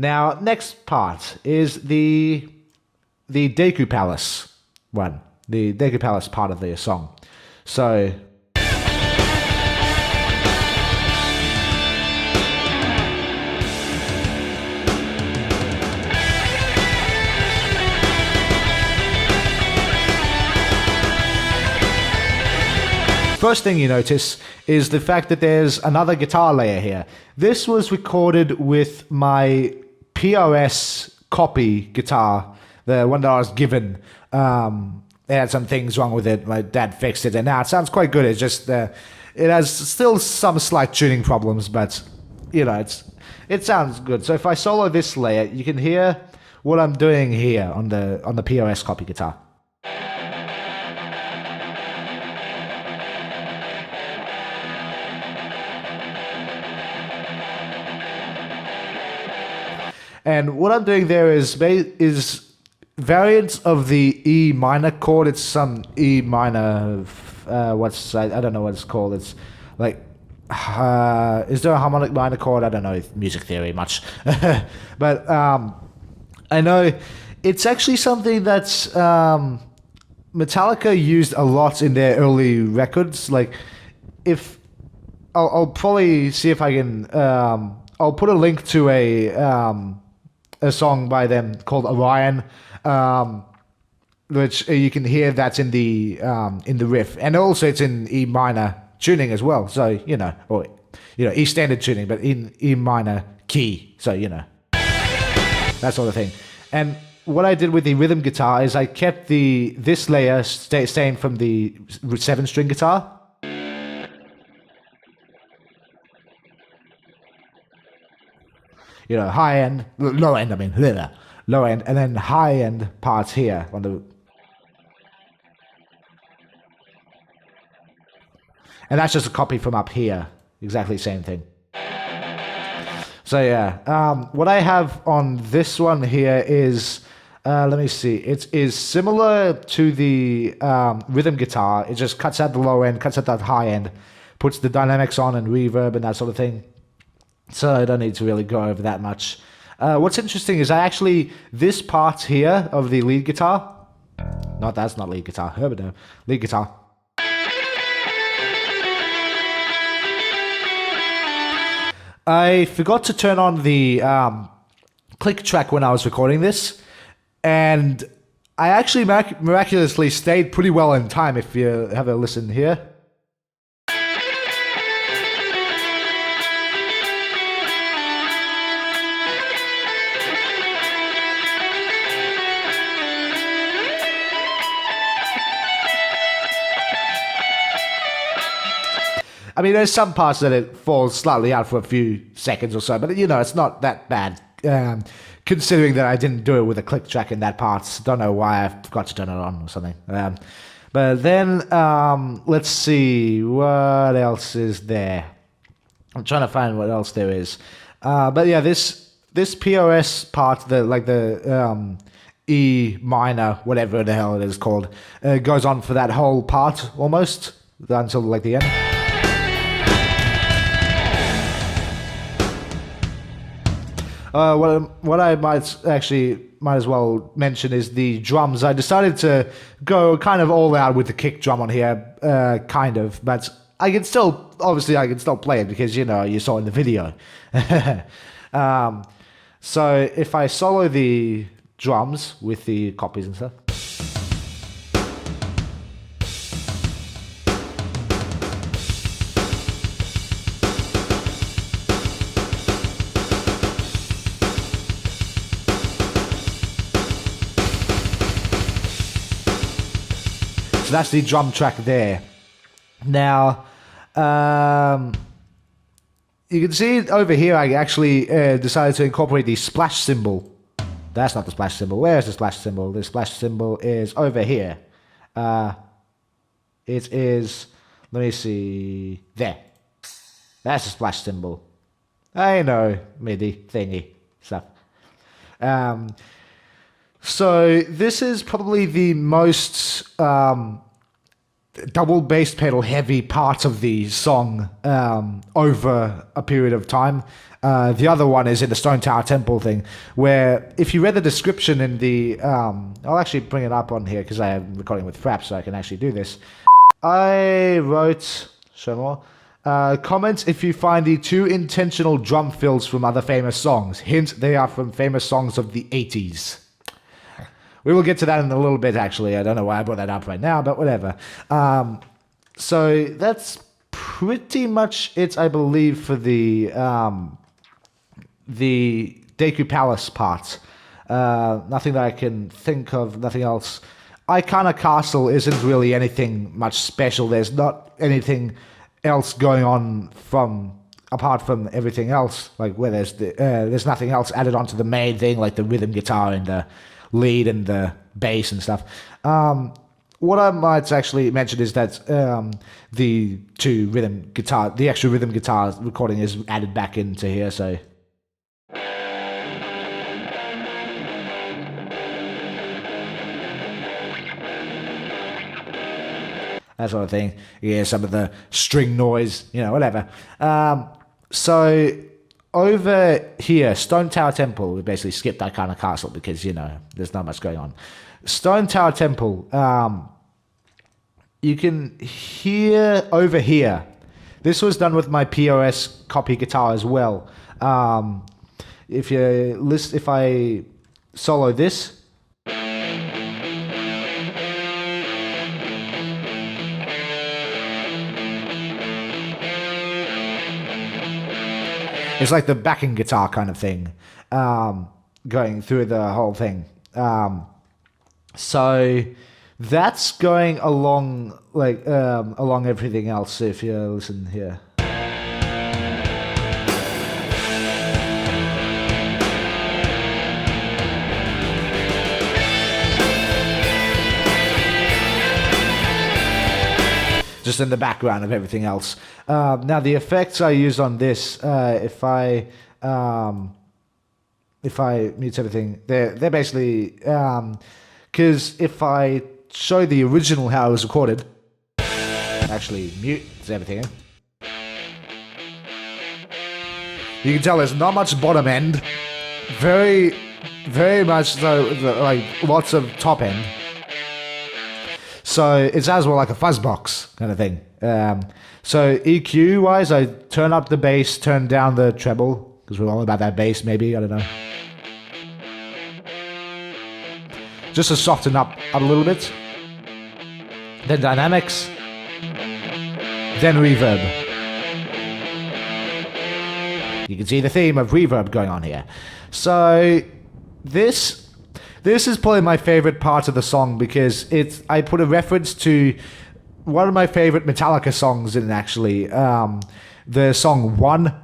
Now, next part is the Deku Palace one. The Deku Palace part of the song. So... First thing you notice is the fact that there's another guitar layer here. This was recorded with my POS copy guitar, the one that I was given. It had some things wrong with it. My dad fixed it, and now it sounds quite good. It's just it has still some slight tuning problems, but you know it sounds good. So if I solo this layer, you can hear what I'm doing here on the POS copy guitar. And what I'm doing there is variants of the E minor chord. It's some E minor, I don't know what it's called. It's like, is there a harmonic minor chord? I don't know music theory much. But I know it's actually something that's Metallica used a lot in their early records. Like, if I'll probably see if I can, I'll put a link to a song by them called Orion, which you can hear that's in the riff, and also it's in E minor tuning as well. So or E standard tuning, but in E minor key. So that sort of thing. And what I did with the rhythm guitar is I kept this layer staying from the 7-string guitar. High end, low end, low end, and then high end parts here on the... And that's just a copy from up here, exactly the same thing. So yeah, what I have on this one here is, let me see, it is similar to the rhythm guitar. It just cuts out the low end, cuts out that high end, puts the dynamics on and reverb and that sort of thing. So I don't need to really go over that much. What's interesting is this part here of the lead guitar, that's not lead guitar, lead guitar. I forgot to turn on the click track when I was recording this, and I actually miraculously stayed pretty well in time if you have a listen here. I mean, there's some parts that it falls slightly out for a few seconds or so, but it's not that bad, considering that I didn't do it with a click track in that part. Don't know why I forgot to turn it on or something. But then, let's see, what else is there? I'm trying to find what else there is. But yeah, this POS part, the E minor, whatever the hell it is called, goes on for that whole part almost until the end. What I might as well mention is the drums. I decided to go kind of all out with the kick drum on here, but I can still play it because you saw in the video. So if I solo the drums with the copies and stuff. So that's the drum track there. Now, you can see over here I actually decided to incorporate the splash symbol. That's not the splash symbol. Where is the splash symbol? The splash symbol is over here. It is, let me see, there. That's the splash symbol. I know, MIDI thingy stuff. So this is probably the most double bass pedal heavy part of the song over a period of time. The other one is in the Stone Tower Temple thing, where if you read the description in the... I'll actually bring it up on here because I am recording with Fraps, so I can actually do this. I wrote... Show more. Comments if you find the two intentional drum fills from other famous songs. Hint, they are from famous songs of the 80s. We will get to that in a little bit, actually. I don't know why I brought that up right now, but whatever. So that's pretty much it, I believe, for the Deku Palace part. Nothing that I can think of, nothing else. Ikana Castle isn't really anything much special. There's not anything else going on apart from everything else, like where there's nothing else added onto the main thing, like the rhythm guitar and the lead and the bass and stuff. What I might actually mention is that the extra rhythm guitar recording is added back into here, so... that sort of thing. Yeah, some of the string noise, whatever. So over here, Stone Tower Temple, we basically skipped Ikana Castle because, there's not much going on. Stone Tower Temple, you can hear over here. This was done with my POS copy guitar as well. If I solo this, it's like the backing guitar kind of thing, going through the whole thing. So that's going along along everything else. If you listen here, just in the background of everything else. Now the effects I used on this, if I mute everything, they're basically, because if I show the original how it was recorded, actually mute everything. You can tell there's not much bottom end, very, very much so, like lots of top end. So it's as well like a fuzz box kind of thing. So EQ wise, I turn up the bass, turn down the treble, because we're all about that bass maybe, I don't know. Just to soften up a little bit. Then dynamics. Then reverb. You can see the theme of reverb going on here. So this is probably my favorite part of the song because I put a reference to one of my favorite Metallica songs in actually, the song One.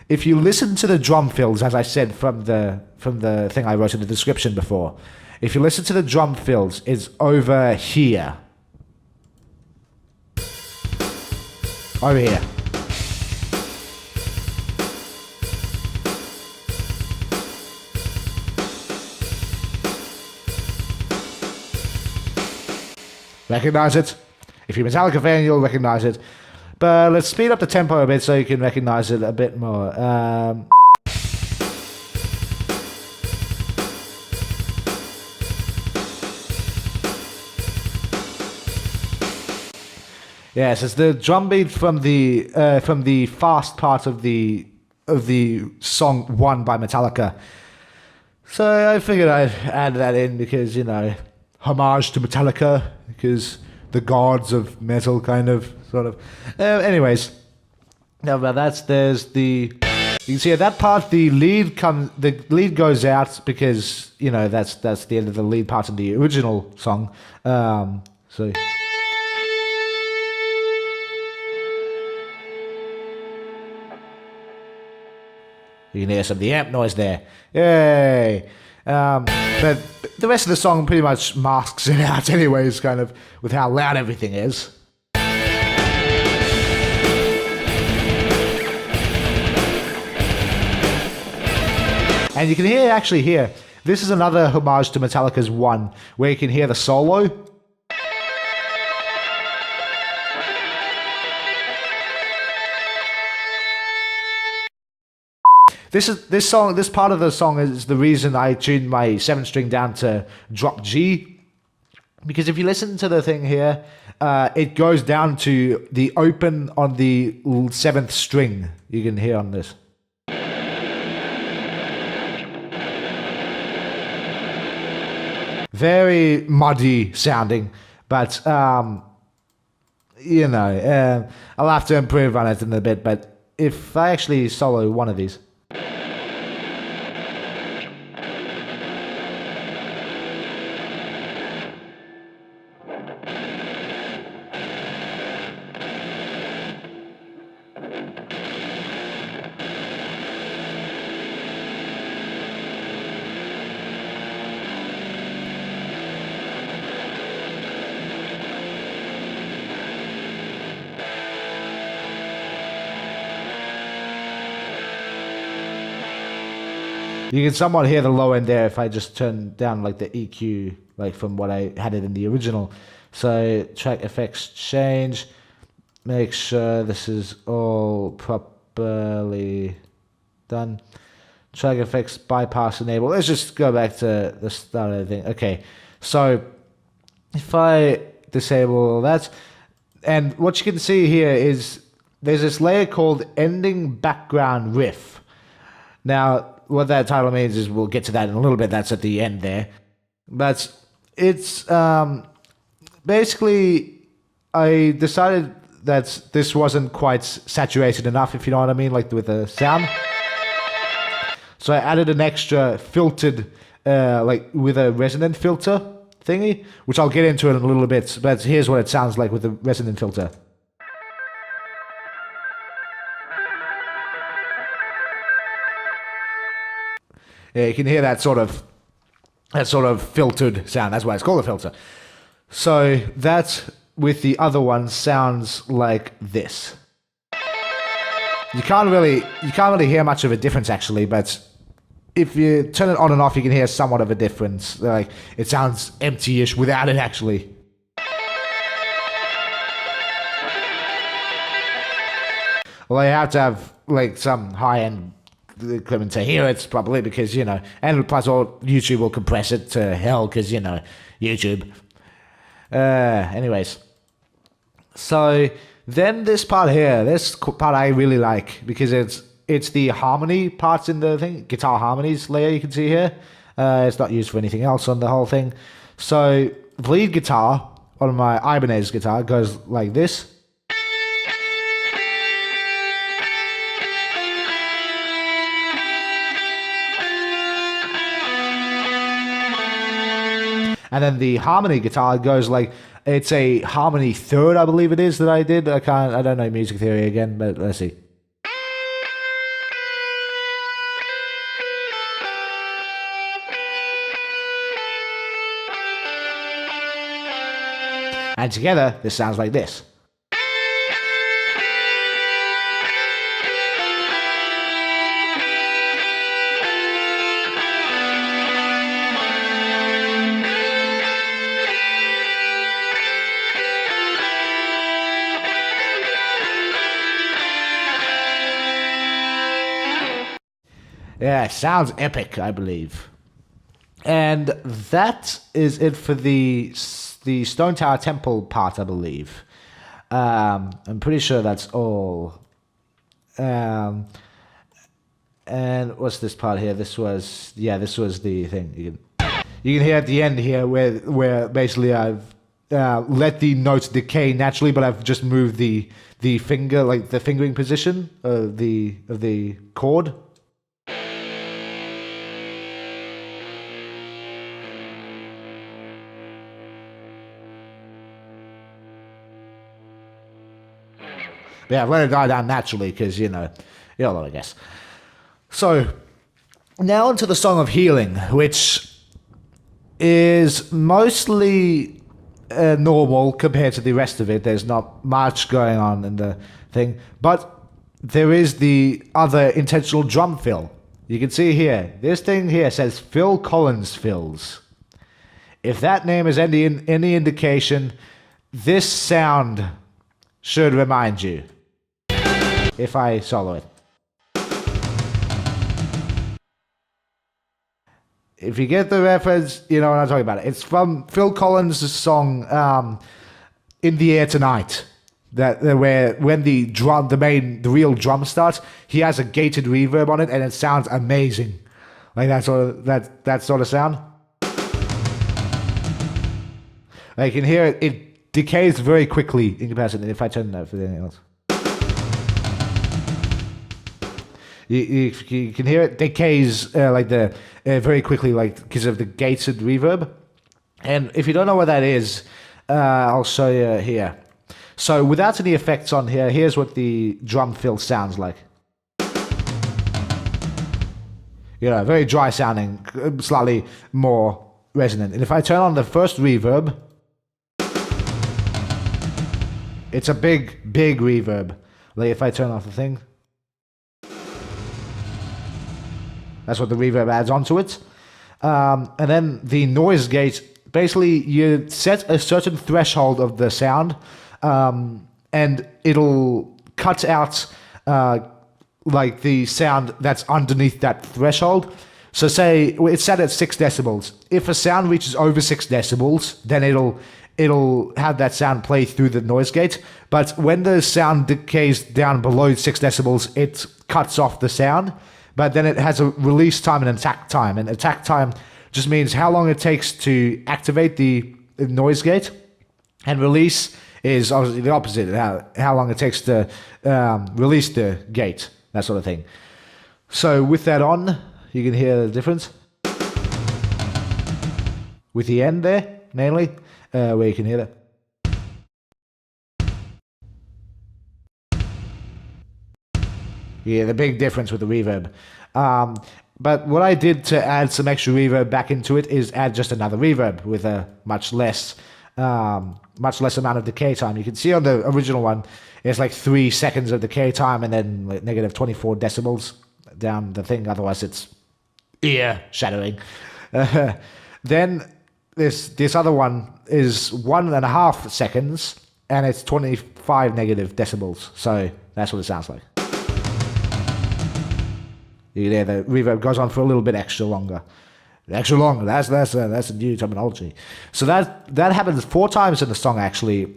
If you listen to the drum fills, as I said from the thing I wrote in the description before, if you listen to the drum fills, it's over here. Over here. Recognize it? If you're a Metallica fan, you'll recognize it. But let's speed up the tempo a bit so you can recognize it a bit more. Yes, it's the drum beat from the fast part of the song One by Metallica. So I figured I'd add that in because, homage to Metallica, because the gods of metal, kind of, sort of. Anyways, now there's the. You can see at that part the lead goes out because that's the end of the lead part of the original song. So. You can hear some of the amp noise there. Yay! But the rest of the song pretty much masks it out anyways, kind of, with how loud everything is. And you can actually hear, this is another homage to Metallica's One, where you can hear the solo. This song. This part of the song is the reason I tuned my 7th string down to drop G, because if you listen to the thing here, it goes down to the open on the 7th string. You can hear on this. Very muddy sounding, but you know, I'll have to improve on it in a bit. But if I actually solo one of these. You can somewhat hear the low end there if I just turn down like the EQ, like from what I had it in the original. So track effects change. Make sure this is all properly done. Track effects bypass enable. Let's just go back to the start of the thing. Okay, so if I disable that, and what you can see here is there's this layer called ending background riff. Now, what that title means is we'll get to that in a little bit. That's at the end there. But it's basically, I decided that this wasn't quite saturated enough, if you know what I mean, like with the sound. So I added an extra filtered, like with a resonant filter thingy, which I'll get into in a little bit. But here's what it sounds like with the resonant filter. Yeah, you can hear that sort of filtered sound. That's why it's called a filter. So that with the other one sounds like this. You can't really hear much of a difference actually, but if you turn it on and off, you can hear somewhat of a difference. Like it sounds empty-ish without it actually. Well, you have to have like some high-end equipment to hear it properly, because you know, and plus all YouTube will compress it to hell, because you know, YouTube. Anyways, so then this part here, this part I really like, because it's the harmony parts in the thing, guitar harmonies layer you can see here. It's not used for anything else on the whole thing. So the lead guitar on my Ibanez guitar goes like this. And then the harmony guitar goes like, it's a harmony third, I believe it is, that I did. I don't know music theory again, but let's see. And together, this sounds like this. Yeah, sounds epic, I believe. And that is it for the Stone Tower Temple part, I believe. I'm pretty sure that's all. And what's this part here? This was the thing. You can hear at the end here where basically I've let the notes decay naturally, but I've just moved the finger, like the fingering position of the chord. Yeah, I've let it die down naturally because, you know, I guess. So, now onto the Song of Healing, which is mostly normal compared to the rest of it. There's not much going on in the thing. But there is the other intentional drum fill. You can see here, this thing here says Phil Collins fills. If that name is any indication, this sound should remind you. If I solo it. If you get the reference, you know what I'm talking about. It's from Phil Collins' song "In the Air Tonight." Where when the real drum starts, he has a gated reverb on it, and it sounds amazing. Like that sort of sound. You can hear it. It decays very quickly in comparison. If I turn that for anything else, you can hear it decays very quickly, like because of the gated reverb. And if you don't know what that is, I'll show you here. So without any effects on here, here's what the drum fill sounds like. Very dry sounding, slightly more resonant. And if I turn on the first reverb, it's a big, big reverb. Like if I turn off the thing, that's what the reverb adds onto it. And then the noise gate, basically you set a certain threshold of the sound, and it'll cut out like the sound that's underneath that threshold. So say it's set at 6 decibels. If a sound reaches over 6 decibels, then it'll have that sound play through the noise gate. But when the sound decays down below 6 decibels, it cuts off the sound. But then it has a release time and attack time. And attack time just means how long it takes to activate the noise gate, and release is obviously the opposite, how long it takes to release the gate, that sort of thing. So with that on, you can hear the difference. With the end there, mainly, where you can hear that. Yeah, the big difference with the reverb. But what I did to add some extra reverb back into it is add just another reverb with a much less amount of decay time. You can see on the original one, it's like 3 seconds of decay time and then like negative 24 decibels down the thing. Otherwise, it's ear shattering. Then this other one is 1.5 seconds and it's 25 negative decibels. So that's what it sounds like. You can hear the reverb goes on for a little bit extra longer. Extra longer, that's a new terminology. So that happens 4 times in the song, actually,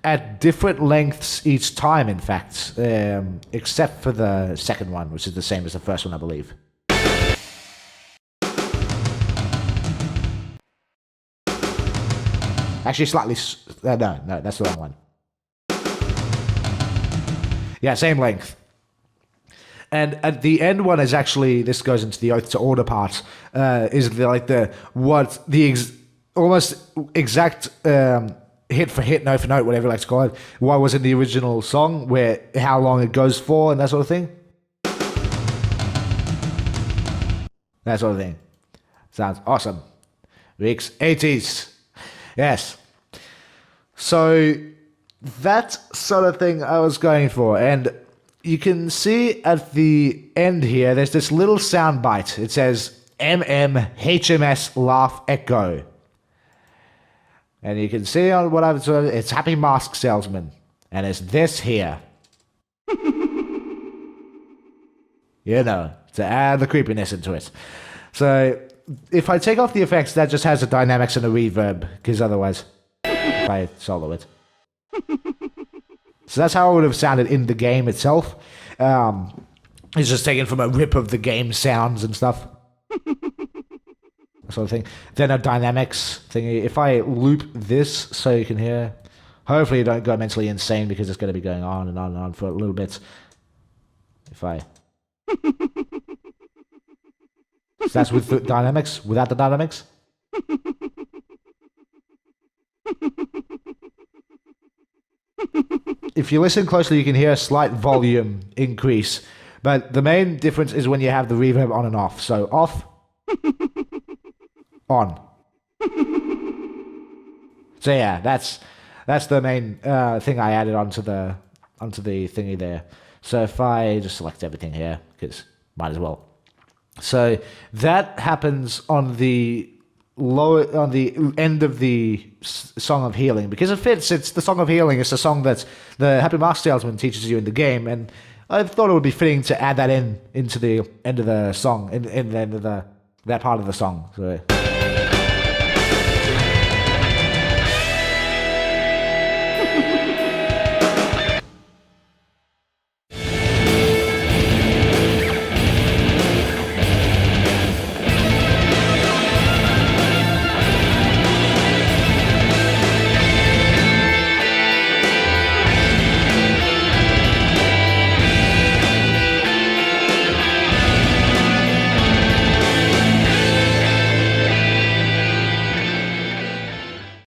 at different lengths each time, in fact, except for the second one, which is the same as the first one, I believe. Actually, slightly... no, that's the wrong one. Yeah, same length. And at the end one is actually, this goes into the Oath to Order part, is almost exact hit for hit, note for note, whatever you like to call it, what was in the original song, where how long it goes for and that sort of thing. That sort of thing. Sounds awesome. Rick's 80s. Yes. So that sort of thing I was going for, and you can see at the end here, there's this little sound bite. It says HMS Laugh Echo. And you can see on what I've said, it's Happy Mask Salesman. And it's this here. To add the creepiness into it. So if I take off the effects, that just has a dynamics and a reverb, because otherwise, if I solo it. So that's how it would have sounded in the game itself. It's just taken from a rip of the game sounds and stuff. That sort of thing. Then a dynamics thingy. If I loop this so you can hear, hopefully you don't go mentally insane because it's going to be going on and on and on for a little bit. If I... So that's with the dynamics, without the dynamics. If you listen closely, you can hear a slight volume increase. But the main difference is when you have the reverb on and off. So off, on. So yeah, that's the main thing I added onto the thingy there. So if I just select everything here, because might as well. So that happens on the end of the Song of Healing, because it fits. It's the Song of Healing. It's the song that the Happy Mask Salesman teaches you in the game, and I thought it would be fitting to add that into the end of the song, in the end of the that part of the song. So.